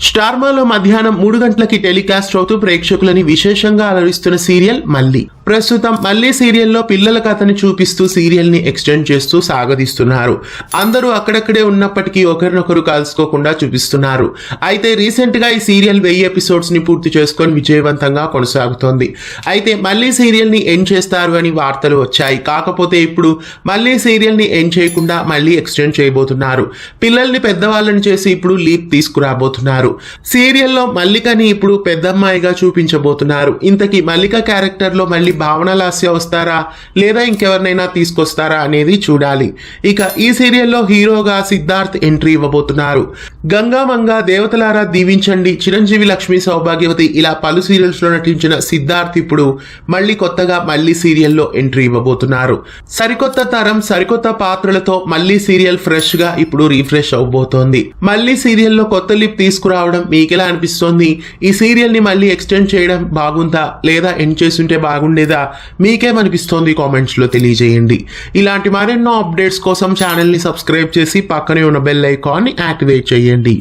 స్టార్మాలో మధ్యాహ్నం 3 గంటలకి టెలికాస్ట్ అవుతూ ప్రేక్షకులని విశేషంగా అలరిస్తున్న సీరియల్ మళ్ళీ. ప్రస్తుతం మళ్ళీ సీరియల్లో పిల్లల కథని చూపిస్తూ సీరియల్ ని ఎక్స్టెండ్ చేస్తూ సాగదీస్తున్నారు. అందరూ అక్కడక్కడే ఉన్నప్పటికీ ఒకరినొకరు కలుసుకోకుండా చూపిస్తున్నారు. అయితే రీసెంట్ గా ఈ సీరియల్ 1000 ఎపిసోడ్స్ ని పూర్తి చేసుకొని విజయవంతంగా కొనసాగుతోంది. అయితే మళ్ళీ సీరియల్ ని ఎండ్ చేస్తారు అని వార్తలు వచ్చాయి. కాకపోతే ఇప్పుడు మళ్ళీ సీరియల్ ని ఎండ్ చేయకుండా మళ్ళీ ఎక్స్టెండ్ చేయబోతున్నారు. పిల్లల్ని పెద్దవాళ్ళని చేసి ఇప్పుడు లీప్ తీసుకురాబోతున్నారు. సీరియల్లో మల్లికని ఇప్పుడు పెద్దమ్మాయిగా చూపించబోతున్నారు. ఇంతకీ మల్లిక క్యారెక్టర్ లో మళ్ళీ భావన లాస్య వస్తారా లేదా ఇంకెవరినైనా తీసుకొస్తారా అనేది చూడాలి. ఇక ఈ సీరియల్లో హీరోగా సిద్ధార్థ్ ఎంట్రీ ఇవ్వబోతున్నారు. గంగామంగా, దేవతలారా దీవించండి, చిరంజీవి, లక్ష్మీ సౌభాగ్యవతి ఇలా పలు సీరియల్స్ లో నటించిన సిద్ధార్థ్ ఇప్పుడు మళ్ళీ కొత్తగా మళ్ళీ సీరియల్లో ఎంట్రీ ఇవ్వబోతున్నారు. సరికొత్త తరం, సరికొత్త పాత్రలతో మళ్ళీ సీరియల్ ఫ్రెష్ గా ఇప్పుడు రీఫ్రెష్ అవబోతోంది. మళ్ళీ సీరియల్లో కొత్త లిప్ తీసుకురావడం మీకెలా అనిపిస్తోంది? ఈ సీరియల్ ని మళ్ళీ ఎక్స్టెండ్ చేయడం బాగుందా లేదా ఎండ్ చేస్తుంటే బాగుండేదా? మీకేమనిపిస్తోంది? కామెంట్స్ లో తెలియజేయండి. ఇలాంటి మరెన్నో అప్డేట్స్ కోసం ఛానల్ ని సబ్స్క్రైబ్ చేసి పక్కనే ఉన్న బెల్ ఐకాన్ ని యాక్టివేట్ చేయండి.